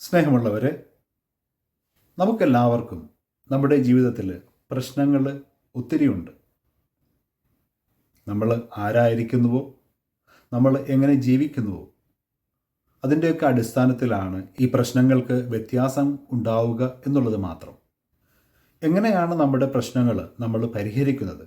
സ്നേഹമുള്ളവരെ, നമുക്കെല്ലാവർക്കും നമ്മുടെ ജീവിതത്തിൽ പ്രശ്നങ്ങൾ ഒത്തിരിയുണ്ട്. നമ്മൾ ആരായിരിക്കുന്നുവോ, നമ്മൾ എങ്ങനെ ജീവിക്കുന്നുവോ, അതിൻ്റെയൊക്കെ അടിസ്ഥാനത്തിലാണ് ഈ പ്രശ്നങ്ങൾക്ക് വ്യത്യാസം ഉണ്ടാവുക എന്നുള്ളത് മാത്രം. എങ്ങനെയാണ് നമ്മുടെ പ്രശ്നങ്ങൾ നമ്മൾ പരിഹരിക്കുന്നത്?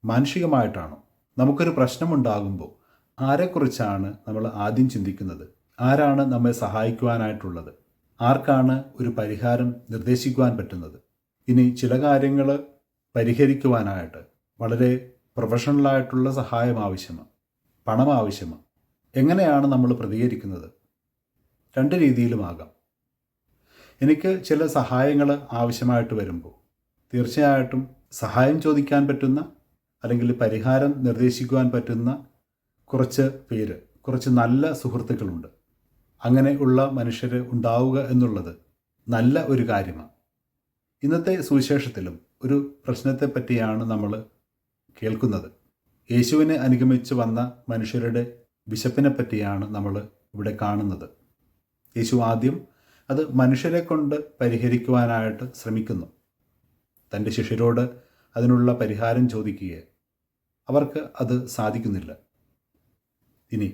മാനുഷികമായിട്ടാണോ? നമുക്കൊരു പ്രശ്നമുണ്ടാകുമ്പോൾ ആരെക്കുറിച്ചാണ് നമ്മൾ ആദ്യം ചിന്തിക്കുന്നത്? ആരാണ് നമ്മെ സഹായിക്കുവാനായിട്ടുള്ളത്? ആർക്കാണ് ഒരു പരിഹാരം നിർദ്ദേശിക്കുവാൻ പറ്റുന്നത്? ഇനി ചില കാര്യങ്ങൾ പരിഹരിക്കുവാനായിട്ട് വളരെ പ്രൊഫഷണലായിട്ടുള്ള സഹായം ആവശ്യമാണ്, പണം ആവശ്യമാണ്. എങ്ങനെയാണ് നമ്മൾ പ്രതികരിക്കുന്നത്? രണ്ട് രീതിയിലുമാകാം. എനിക്ക് ചില സഹായങ്ങൾ ആവശ്യമായിട്ട് വരുമ്പോൾ തീർച്ചയായിട്ടും സഹായം ചോദിക്കാൻ പറ്റുന്ന അല്ലെങ്കിൽ പരിഹാരം നിർദ്ദേശിക്കുവാൻ പറ്റുന്ന കുറച്ച് നല്ല സുഹൃത്തുക്കളുണ്ട്. അങ്ങനെ ഉള്ള മനുഷ്യർ ഉണ്ടാവുക എന്നുള്ളത് നല്ല ഒരു കാര്യമാണ്. ഇന്നത്തെ സുവിശേഷത്തിലും ഒരു പ്രശ്നത്തെ പറ്റിയാണ് നമ്മൾ കേൾക്കുന്നത്. യേശുവിനെ അനുഗമിച്ച് വന്ന മനുഷ്യരുടെ വിശപ്പിനെ പറ്റിയാണ് നമ്മൾ ഇവിടെ കാണുന്നത്. യേശു ആദ്യം അത് മനുഷ്യരെ കൊണ്ട് പരിഹരിക്കുവാനായിട്ട് ശ്രമിക്കുന്നു. തൻ്റെ ശിഷ്യരോട് അതിനുള്ള പരിഹാരം ചോദിക്കുകയെ അവർക്ക് അത് സാധിക്കുന്നില്ല. ഇനി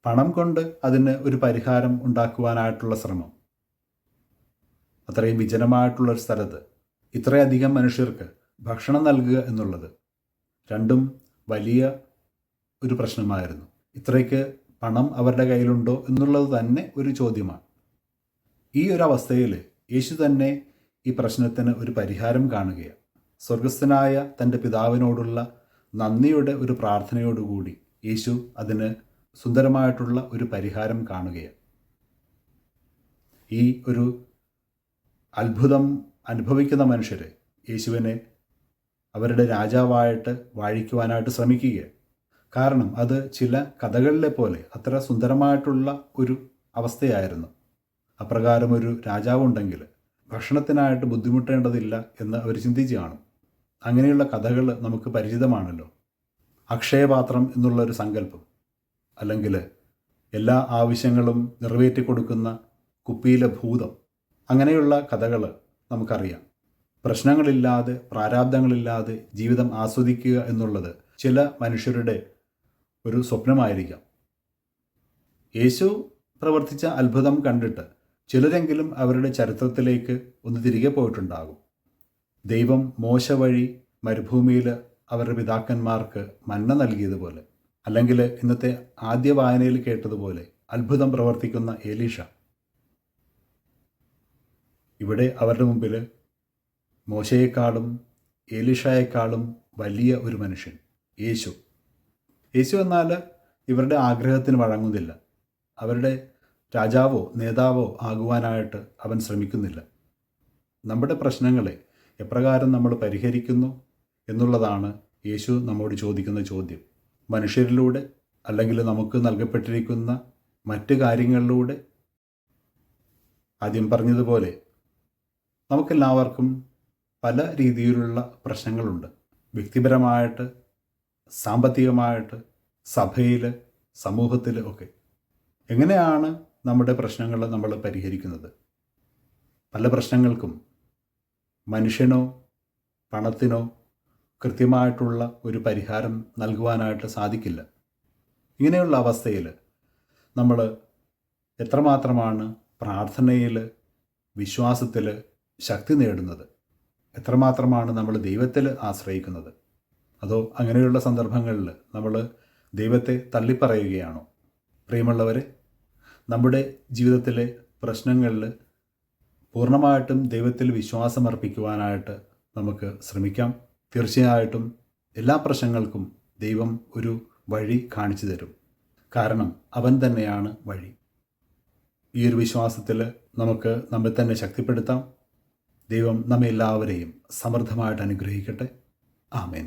പണം കൊണ്ട് അതിന് ഒരു പരിഹാരം ഉണ്ടാക്കുവാനായിട്ടുള്ള ശ്രമം. അത്രയും വിജനമായിട്ടുള്ളൊരു സ്ഥലത്ത് ഇത്രയധികം മനുഷ്യർക്ക് ഭക്ഷണം നൽകുക എന്നുള്ളത് രണ്ടും വലിയ ഒരു പ്രശ്നമായിരുന്നു. ഇത്രയ്ക്ക് പണം അവരുടെ കയ്യിലുണ്ടോ എന്നുള്ളത് തന്നെ ഒരു ചോദ്യമാണ്. ഈ ഒരു അവസ്ഥയിൽ യേശു തന്നെ ഈ പ്രശ്നത്തിന് ഒരു പരിഹാരം കാണുകയാണ്. സ്വർഗസ്ഥനായ തൻ്റെ പിതാവിനോടുള്ള നന്ദിയുടെ ഒരു പ്രാർത്ഥനയോടുകൂടി യേശു അതിന് സുന്ദരമായിട്ടുള്ള ഒരു പരിഹാരം കാണുകയാണ്. ഈ ഒരു അത്ഭുതം അനുഭവിക്കുന്ന മനുഷ്യർ യേശുവിനെ അവരുടെ രാജാവായിട്ട് വാഴിക്കുവാനായിട്ട് ശ്രമിക്കുകയാണ്. കാരണം അത് ചില കഥകളിലെ പോലെ അത്ര സുന്ദരമായിട്ടുള്ള ഒരു അവസ്ഥയായിരുന്നു. അപ്രകാരം ഒരു രാജാവുണ്ടെങ്കിൽ ഭക്ഷണത്തിനായിട്ട് ബുദ്ധിമുട്ടേണ്ടതില്ല എന്ന് അവർ ചിന്തിച്ച് കാണും. അങ്ങനെയുള്ള കഥകൾ നമുക്ക് പരിചിതമാണല്ലോ. അക്ഷയപാത്രം എന്നുള്ളൊരു സങ്കല്പം, അല്ലെങ്കിൽ എല്ലാ ആവശ്യങ്ങളും നിറവേറ്റി കൊടുക്കുന്ന കുപ്പിയിലെ ഭൂതം, അങ്ങനെയുള്ള കഥകൾ നമുക്കറിയാം. പ്രശ്നങ്ങളില്ലാതെ, പ്രാരാബ്ദങ്ങളില്ലാതെ ജീവിതം ആസ്വദിക്കുക എന്നുള്ളത് ചില മനുഷ്യരുടെ ഒരു സ്വപ്നമായിരിക്കാം. യേശു പ്രവർത്തിച്ച അത്ഭുതം കണ്ടിട്ട് ചിലരെങ്കിലും അവരുടെ ചരിത്രത്തിലേക്ക് ഒന്ന് തിരികെ പോയിട്ടുണ്ടാകും. ദൈവം മോശ വഴി മരുഭൂമിയിൽ അവരുടെ പിതാക്കന്മാർക്ക് മന്ന നൽകിയതുപോലെ, അല്ലെങ്കിൽ ഇന്നത്തെ ആദ്യ വായനയിൽ കേട്ടതുപോലെ അത്ഭുതം പ്രവർത്തിക്കുന്ന എലീഷ. ഇവിടെ അവരുടെ മുമ്പിൽ മോശയെക്കാളും എലീഷയെക്കാളും വലിയ ഒരു മനുഷ്യൻ യേശു. യേശു എന്നാൽ ഇവരുടെ ആഗ്രഹത്തിന് വഴങ്ങുന്നില്ല. അവരുടെ രാജാവോ നേതാവോ ആകുവാനായിട്ട് അവൻ ശ്രമിക്കുന്നില്ല. നമ്മുടെ പ്രശ്നങ്ങളെ എപ്രകാരം നമ്മൾ പരിഹരിക്കുന്നു എന്നുള്ളതാണ് യേശു നമ്മോട് ചോദിക്കുന്ന ചോദ്യം. മനുഷ്യരിലൂടെ, അല്ലെങ്കിൽ നമുക്ക് നൽകപ്പെട്ടിരിക്കുന്ന മറ്റ് കാര്യങ്ങളിലൂടെ? ആദ്യം പറഞ്ഞതുപോലെ നമുക്കെല്ലാവർക്കും പല രീതിയിലുള്ള പ്രശ്നങ്ങളുണ്ട്. വ്യക്തിപരമായിട്ട്, സാമ്പത്തികമായിട്ട്, സഭയിൽ, സമൂഹത്തിൽ ഒക്കെ. എങ്ങനെയാണ് നമ്മുടെ പ്രശ്നങ്ങൾ നമ്മൾ പരിഹരിക്കുന്നത്? പല പ്രശ്നങ്ങൾക്കും മനുഷ്യനോ പണത്തിനോ കൃത്യമായിട്ടുള്ള ഒരു പരിഹാരം നൽകുവാനായിട്ട് സാധിക്കില്ല. ഇങ്ങനെയുള്ള അവസ്ഥയിൽ നമ്മൾ എത്രമാത്രമാണ് പ്രാർത്ഥനയിൽ, വിശ്വാസത്തിൽ ശക്തി നേടുന്നത്? എത്രമാത്രമാണ് നമ്മൾ ദൈവത്തിൽ ആശ്രയിക്കുന്നത്? അതോ അങ്ങനെയുള്ള സന്ദർഭങ്ങളിൽ നമ്മൾ ദൈവത്തെ തള്ളിപ്പറയുകയാണോ? പ്രിയമുള്ളവരെ, നമ്മുടെ ജീവിതത്തിലെ പ്രശ്നങ്ങളിൽ പൂർണ്ണമായിട്ടും ദൈവത്തിൽ വിശ്വാസമർപ്പിക്കുവാനായിട്ട് നമുക്ക് ശ്രമിക്കാം. തീർച്ചയായിട്ടും എല്ലാ പ്രശ്നങ്ങൾക്കും ദൈവം ഒരു വഴി കാണിച്ചു തരും. കാരണം അവൻ തന്നെയാണ് വഴി. ഈ ഒരു വിശ്വാസത്തിൽ നമുക്ക് നമ്മെ തന്നെ ശക്തിപ്പെടുത്താം. ദൈവം നമ്മെ എല്ലാവരെയും സമൃദ്ധമായിട്ട് അനുഗ്രഹിക്കട്ടെ. ആമേൻ.